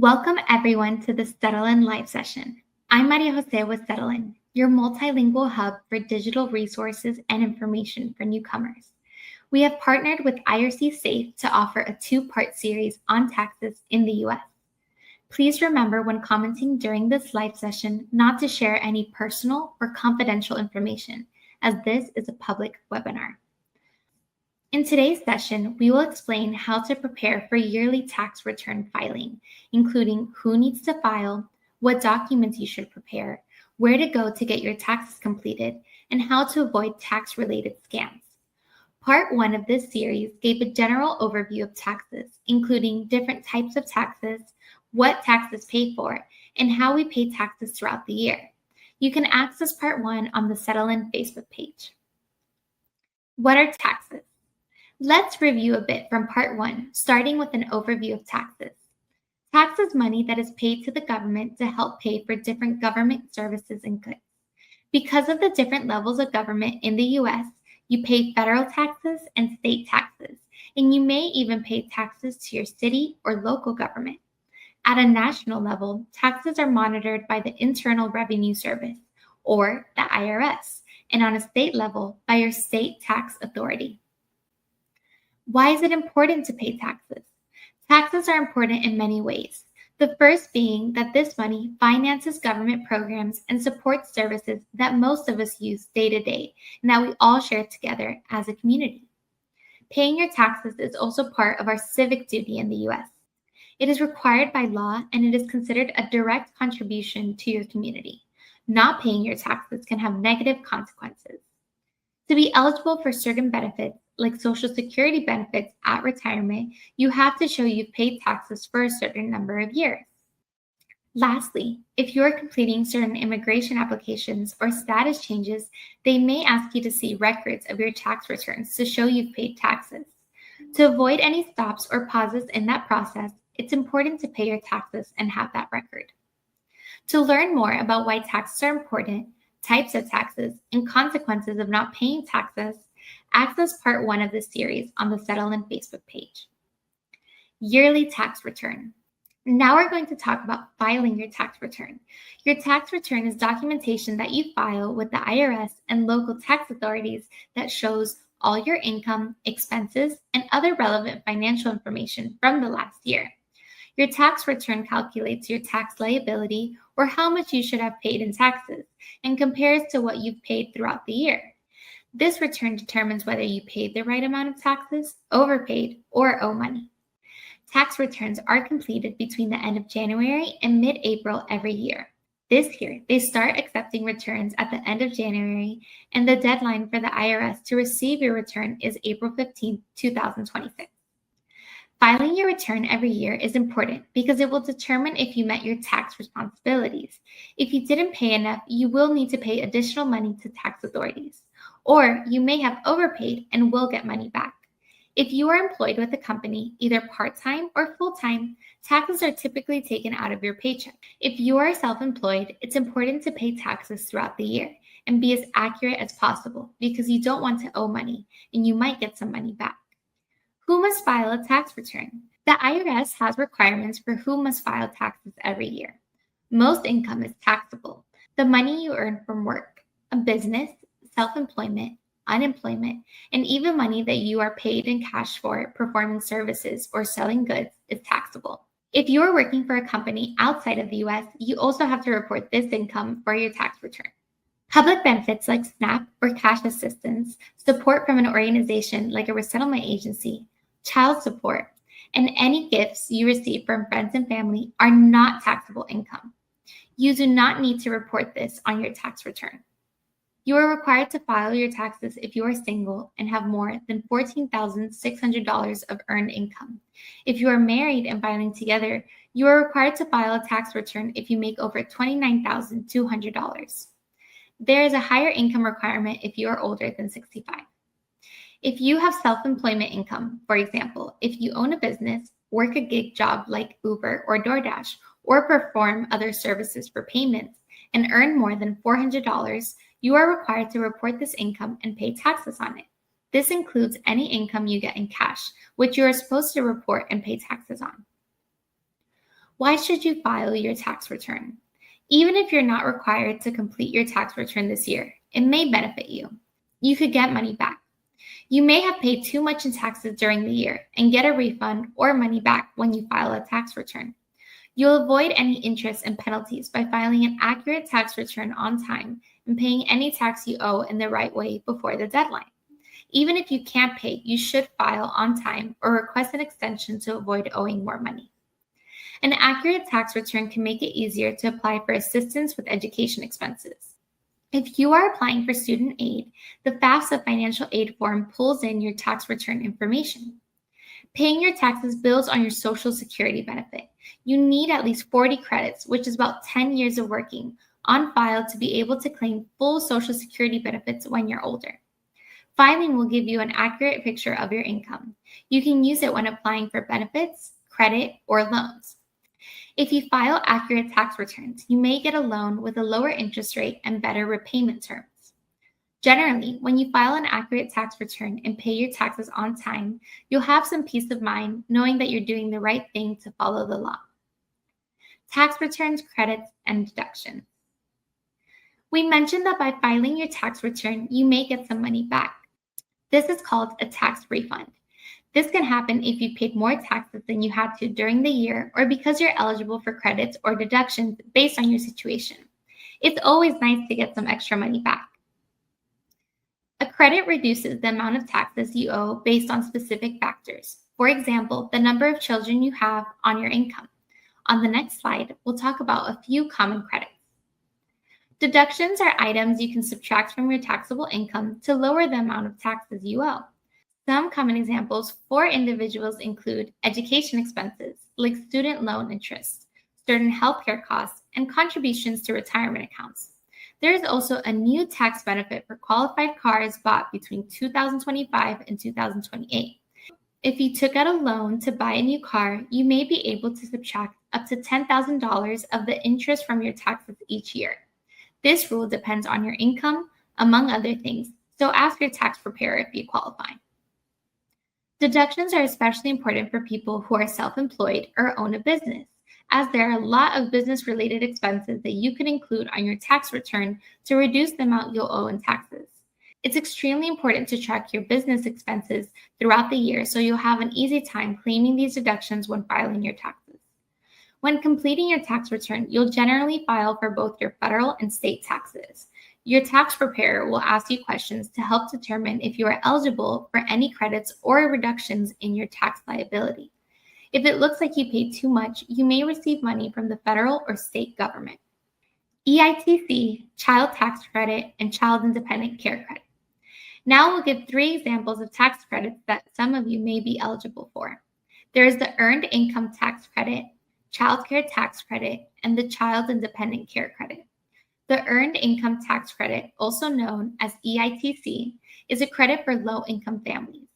Welcome everyone to the Settle-In Live session. I'm Maria Jose with Settle-In, your multilingual hub for digital resources and information for newcomers. We have partnered with IRC Safe to offer a two-part series on taxes in the U.S. Please remember when commenting during this live session not to share any personal or confidential information, as this is a public webinar. In today's session, we will explain how to prepare for yearly tax return filing, including who needs to file, what documents you should prepare, where to go to get your taxes completed, and how to avoid tax-related scams. Part 1 of this series gave a general overview of taxes, including different types of taxes, what taxes pay for, and how we pay taxes throughout the year. You can access Part 1 on the Settle-In Facebook page. What are taxes? Let's review a bit from Part 1, starting with an overview of taxes. Tax is money that is paid to the government to help pay for different government services and goods. Because of the different levels of government in the U.S., you pay federal taxes and state taxes, and you may even pay taxes to your city or local government. At a national level, taxes are monitored by the Internal Revenue Service, or the IRS, and on a state level by your state tax authority. Why is it important to pay taxes? Taxes are important in many ways. The first being that this money finances government programs and supports services that most of us use day to day and that we all share together as a community. Paying your taxes is also part of our civic duty in the U.S. It is required by law and it is considered a direct contribution to your community. Not paying your taxes can have negative consequences. To be eligible for certain benefits, like Social Security benefits at retirement, you have to show you've paid taxes for a certain number of years. Lastly, if you're completing certain immigration applications or status changes, they may ask you to see records of your tax returns to show you've paid taxes. To avoid any stops or pauses in that process, it's important to pay your taxes and have that record. To learn more about why taxes are important, types of taxes, and consequences of not paying taxes, access Part 1 of this series on the Settle-In Facebook page. Yearly tax return. Now we're going to talk about filing your tax return. Your tax return is documentation that you file with the IRS and local tax authorities that shows all your income, expenses, and other relevant financial information from the last year. Your tax return calculates your tax liability or how much you should have paid in taxes and compares to what you've paid throughout the year. This return determines whether you paid the right amount of taxes, overpaid, or owe money. Tax returns are completed between the end of January and mid-April every year. This year, they start accepting returns at the end of January, and the deadline for the IRS to receive your return is April 15, 2026. Filing your return every year is important because it will determine if you met your tax responsibilities. If you didn't pay enough, you will need to pay additional money to tax authorities. Or you may have overpaid and will get money back. If you are employed with a company, either part-time or full-time, taxes are typically taken out of your paycheck. If you are self-employed, it's important to pay taxes throughout the year and be as accurate as possible because you don't want to owe money and you might get some money back. Who must file a tax return? The IRS has requirements for who must file taxes every year. Most income is taxable. The money you earn from work, a business, self-employment, unemployment, and even money that you are paid in cash for performing services or selling goods is taxable. If you are working for a company outside of the U.S., you also have to report this income for your tax return. Public benefits like SNAP or cash assistance, support from an organization like a resettlement agency, child support, and any gifts you receive from friends and family are not taxable income. You do not need to report this on your tax return. You are required to file your taxes if you are single and have more than $14,600 of earned income. If you are married and filing together, you are required to file a tax return if you make over $29,200. There is a higher income requirement if you are older than 65. If you have self-employment income, for example, if you own a business, work a gig job like Uber or DoorDash, or perform other services for payments, and earn more than $400, you are required to report this income and pay taxes on it. This includes any income you get in cash, which you are supposed to report and pay taxes on. Why should you file your tax return? Even if you're not required to complete your tax return this year, it may benefit you. You could get money back. You may have paid too much in taxes during the year and get a refund or money back when you file a tax return. You'll avoid any interest and penalties by filing an accurate tax return on time and paying any tax you owe in the right way before the deadline. Even if you can't pay, you should file on time or request an extension to avoid owing more money. An accurate tax return can make it easier to apply for assistance with education expenses. If you are applying for student aid, the FAFSA financial aid form pulls in your tax return information. Paying your taxes builds on your Social Security benefit. You need at least 40 credits, which is about 10 years of working, on file to be able to claim full Social Security benefits when you're older. Filing will give you an accurate picture of your income. You can use it when applying for benefits, credit, or loans. If you file accurate tax returns, you may get a loan with a lower interest rate and better repayment terms. Generally, when you file an accurate tax return and pay your taxes on time, you'll have some peace of mind knowing that you're doing the right thing to follow the law. Tax returns, credits, and deductions. We mentioned that by filing your tax return, you may get some money back. This is called a tax refund. This can happen if you paid more taxes than you had to during the year or because you're eligible for credits or deductions based on your situation. It's always nice to get some extra money back. A credit reduces the amount of taxes you owe based on specific factors. For example, the number of children you have on your income. On the next slide, we'll talk about a few common credits. Deductions are items you can subtract from your taxable income to lower the amount of taxes you owe. Some common examples for individuals include education expenses, like student loan interest, certain healthcare costs, and contributions to retirement accounts. There is also a new tax benefit for qualified cars bought between 2025 and 2028. If you took out a loan to buy a new car, you may be able to subtract up to $10,000 of the interest from your taxes each year. This rule depends on your income, among other things, so ask your tax preparer if you qualify. Deductions are especially important for people who are self-employed or own a business, as there are a lot of business-related expenses that you can include on your tax return to reduce the amount you'll owe in taxes. It's extremely important to track your business expenses throughout the year so you'll have an easy time claiming these deductions when filing your taxes. When completing your tax return, you'll generally file for both your federal and state taxes. Your tax preparer will ask you questions to help determine if you are eligible for any credits or reductions in your tax liability. If it looks like you paid too much, you may receive money from the federal or state government. EITC, Child Tax Credit, and Child Independent Care Credit. Now we'll give 3 examples of tax credits that some of you may be eligible for. There is the Earned Income Tax Credit, Child Care Tax Credit, and the Child Independent Care Credit. The Earned Income Tax Credit, also known as EITC, is a credit for low-income families.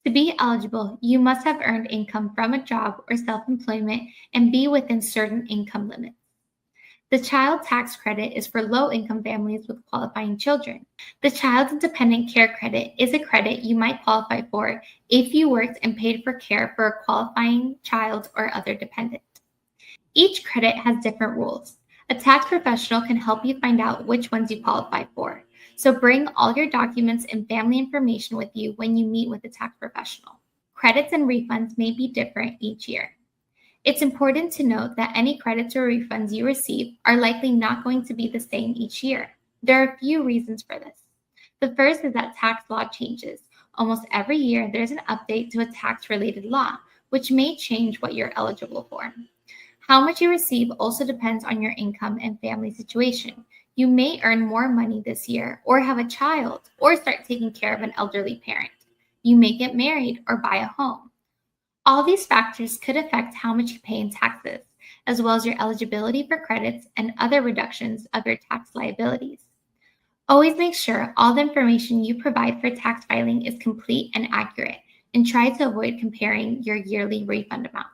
To be eligible, you must have earned income from a job or self-employment and be within certain income limits. The Child Tax Credit is for low-income families with qualifying children. The Child Independent Care Credit is a credit you might qualify for if you worked and paid for care for a qualifying child or other dependent. Each credit has different rules. A tax professional can help you find out which ones you qualify for. So bring all your documents and family information with you when you meet with a tax professional. Credits and refunds may be different each year. It's important to note that any credits or refunds you receive are likely not going to be the same each year. There are a few reasons for this. The first is that tax law changes. Almost every year, there's an update to a tax-related law, which may change what you're eligible for. How much you receive also depends on your income and family situation. You may earn more money this year, or have a child, or start taking care of an elderly parent. You may get married or buy a home. All these factors could affect how much you pay in taxes, as well as your eligibility for credits and other reductions of your tax liabilities. Always make sure all the information you provide for tax filing is complete and accurate, and try to avoid comparing your yearly refund amounts.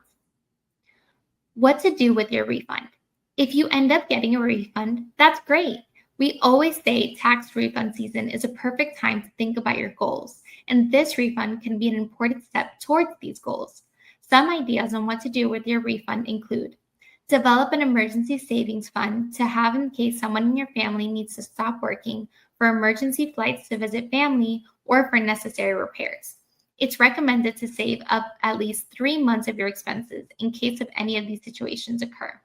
What to do with your refund? If you end up getting a refund, that's great. We always say tax refund season is a perfect time to think about your goals, and this refund can be an important step towards these goals. Some ideas on what to do with your refund include Develop an emergency savings fund to have in case someone in your family needs to stop working for emergency flights to visit family or for necessary repairs. It's recommended to save up at least 3 months of your expenses in case of any of these situations occur.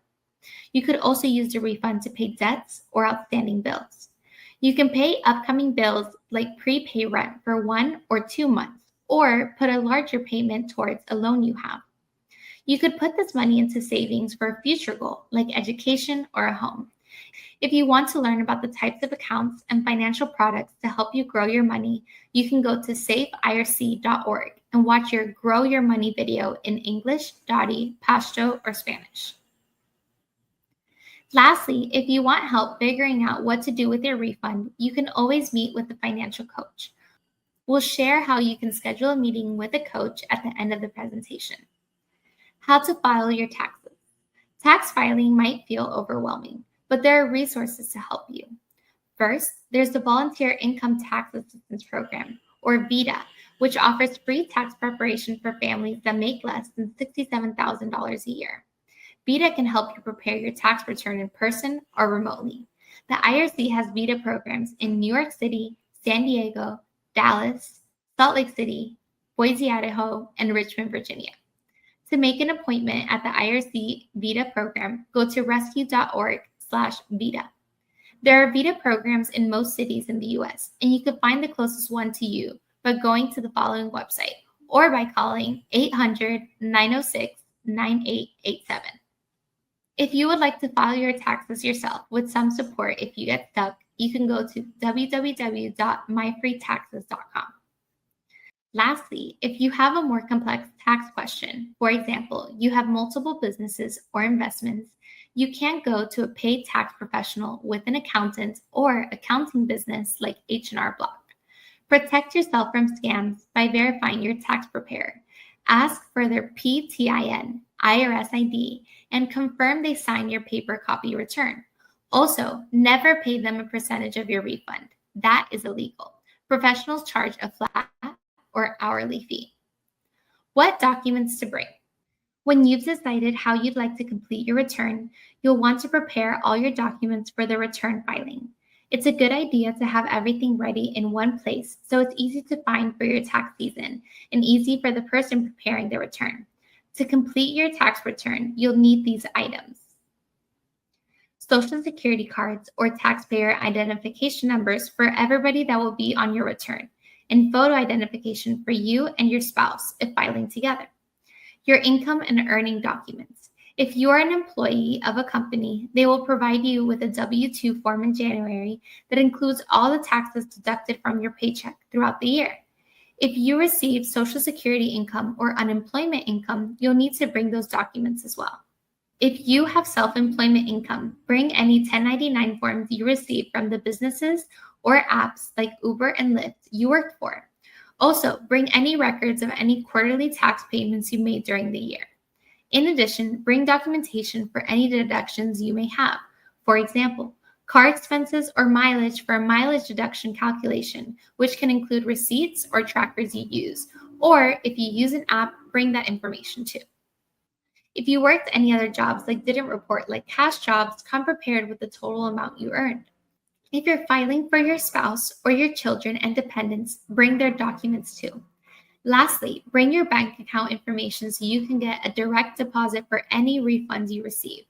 You could also use the refund to pay debts or outstanding bills. You can pay upcoming bills like prepay rent for 1 or 2 months, or put a larger payment towards a loan you have. You could put this money into savings for a future goal like education or a home. If you want to learn about the types of accounts and financial products to help you grow your money, you can go to safeirc.org and watch your Grow Your Money video in English, Dottie, Pashto, or Spanish. Lastly, if you want help figuring out what to do with your refund, you can always meet with a financial coach. We'll share how you can schedule a meeting with a coach at the end of the presentation. How to file your taxes. Tax filing might feel overwhelming, but there are resources to help you. First, there's the Volunteer Income Tax Assistance Program, or VITA, which offers free tax preparation for families that make less than $67,000 a year. VITA can help you prepare your tax return in person or remotely. The IRC has VITA programs in New York City, San Diego, Dallas, Salt Lake City, Boise, Idaho, and Richmond, Virginia. To make an appointment at the IRC VITA program, go to rescue.org/VITA. There are VITA programs in most cities in the US, and you can find the closest one to you by going to the following website or by calling 800-906-9887. If you would like to file your taxes yourself with some support if you get stuck, you can go to www.myfreetaxes.com. Lastly, if you have a more complex tax question, for example, you have multiple businesses or investments, you can go to a paid tax professional with an accountant or accounting business like H&R Block. Protect yourself from scams by verifying your tax preparer. Ask for their PTIN, IRS ID, and confirm they sign your paper copy return. Also, never pay them a percentage of your refund. That is illegal. Professionals charge a flat or hourly fee. What documents to bring? When you've decided how you'd like to complete your return, you'll want to prepare all your documents for the return filing. It's a good idea to have everything ready in one place so it's easy to find for your tax season and easy for the person preparing the return. To complete your tax return, you'll need these items: Social Security cards or taxpayer identification numbers for everybody that will be on your return, and photo identification for you and your spouse if filing together. Your income and earning documents. If you are an employee of a company, they will provide you with a W-2 form in January that includes all the taxes deducted from your paycheck throughout the year. If you receive Social Security income or unemployment income, you'll need to bring those documents as well. If you have self-employment income, bring any 1099 forms you receive from the businesses or apps like Uber and Lyft you worked for. Also, bring any records of any quarterly tax payments you made during the year. In addition, bring documentation for any deductions you may have. For example, car expenses or mileage for a mileage deduction calculation, which can include receipts or trackers you use. Or if you use an app, bring that information too. If you worked any other jobs like didn't report, like cash jobs, come prepared with the total amount you earned. If you're filing for your spouse or your children and dependents, bring their documents too. Lastly, bring your bank account information so you can get a direct deposit for any refunds you receive.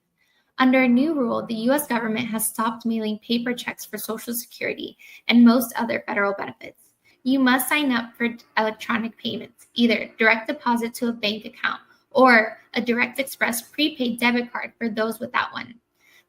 Under a new rule, the U.S. government has stopped mailing paper checks for Social Security and most other federal benefits. You must sign up for electronic payments, either direct deposit to a bank account or a Direct Express prepaid debit card for those without one.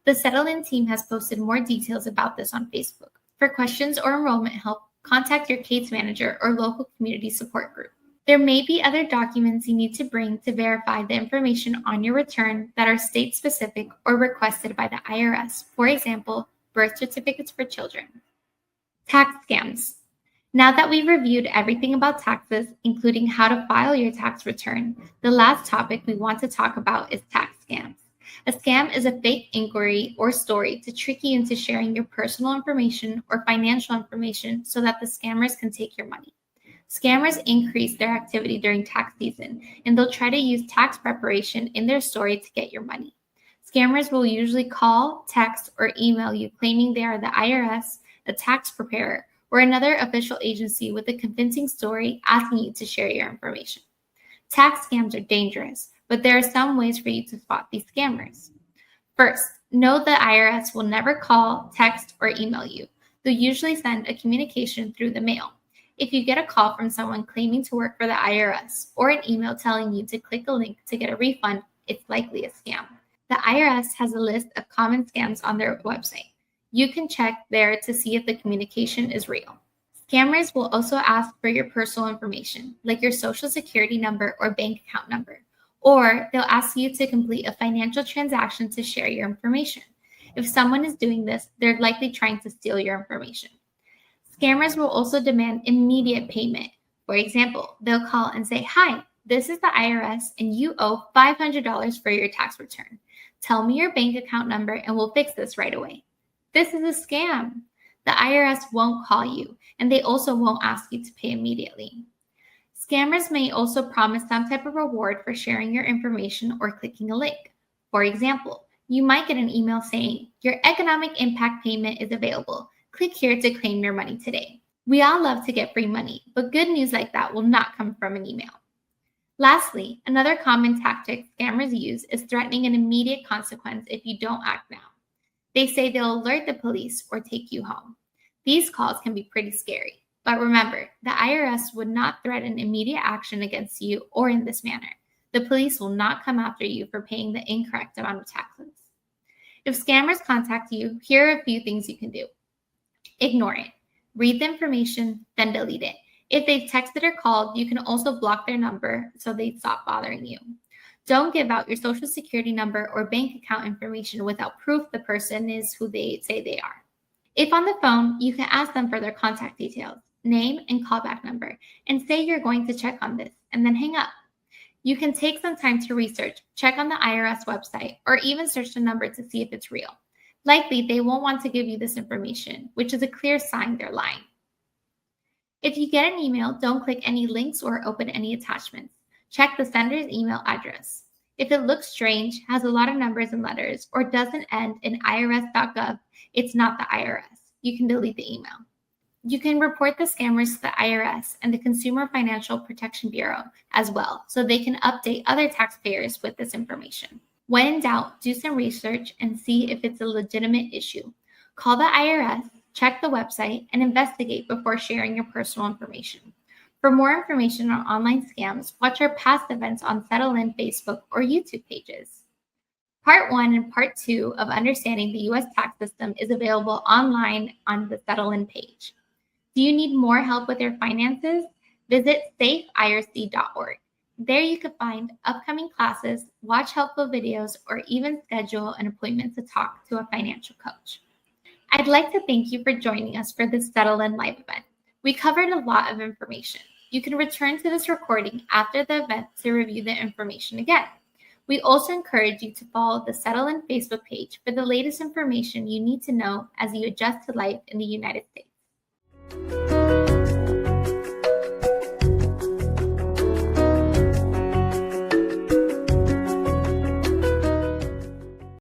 The Settle In team has posted more details about this on Facebook. For questions or enrollment help, contact your case manager or local community support group. There may be other documents you need to bring to verify the information on your return that are state-specific or requested by the IRS. For example, birth certificates for children. Tax scams. Now that we've reviewed everything about taxes, including how to file your tax return, the last topic we want to talk about is tax scams. A scam is a fake inquiry or story to trick you into sharing your personal information or financial information so that the scammers can take your money. Scammers increase their activity during tax season, and they'll try to use tax preparation in their story to get your money. Scammers will usually call, text, or email you claiming they are the IRS, a tax preparer, or another official agency with a convincing story asking you to share your information. Tax scams are dangerous, but there are some ways for you to spot these scammers. First, know the IRS will never call, text, or email you. They'll usually send a communication through the mail. If you get a call from someone claiming to work for the IRS or an email telling you to click a link to get a refund, it's likely a scam. The IRS has a list of common scams on their website. You can check there to see if the communication is real. Scammers will also ask for your personal information, like your social security number or bank account number, or they'll ask you to complete a financial transaction to share your information. If someone is doing this, they're likely trying to steal your information. Scammers will also demand immediate payment. For example, they'll call and say, "Hi, this is the IRS and you owe $500 for your tax return. Tell me your bank account number and we'll fix this right away." This is a scam. The IRS won't call you, and they also won't ask you to pay immediately. Scammers may also promise some type of reward for sharing your information or clicking a link. For example, you might get an email saying, "Your economic impact payment is available. Click here to claim your money today." We all love to get free money, but good news like that will not come from an email. Lastly, another common tactic scammers use is threatening an immediate consequence if you don't act now. They say they'll alert the police or take you home. These calls can be pretty scary, but remember, the IRS would not threaten immediate action against you or in this manner. The police will not come after you for paying the incorrect amount of taxes. If scammers contact you, here are a few things you can do. Ignore it. Read the information, then delete it. If they've texted or called, you can also block their number so they stop bothering you. Don't give out your social security number or bank account information without proof the person is who they say they are. If on the phone, you can ask them for their contact details, name, and callback number, and say you're going to check on this, and then hang up. You can take some time to research, check on the IRS website, or even search the number to see if it's real. Likely, they won't want to give you this information, which is a clear sign they're lying. If you get an email, don't click any links or open any attachments. Check the sender's email address. If it looks strange, has a lot of numbers and letters, or doesn't end in irs.gov, it's not the IRS. You can delete the email. You can report the scammers to the IRS and the Consumer Financial Protection Bureau as well, so they can update other taxpayers with this information. When in doubt, do some research and see if it's a legitimate issue. Call the IRS, check the website, and investigate before sharing your personal information. For more information on online scams, watch our past events on Settle In Facebook or YouTube pages. Part 1 and Part 2 of Understanding the U.S. Tax System is available online on the Settle In page. Do you need more help with your finances? Visit safeirc.org. There you can find upcoming classes, watch helpful videos, or even schedule an appointment to talk to a financial coach. I'd like to thank you for joining us for this Settle In live event. We covered a lot of information. You can return to this recording after the event to review the information again. We also encourage you to follow the Settle In Facebook page for the latest information you need to know as you adjust to life in the United States.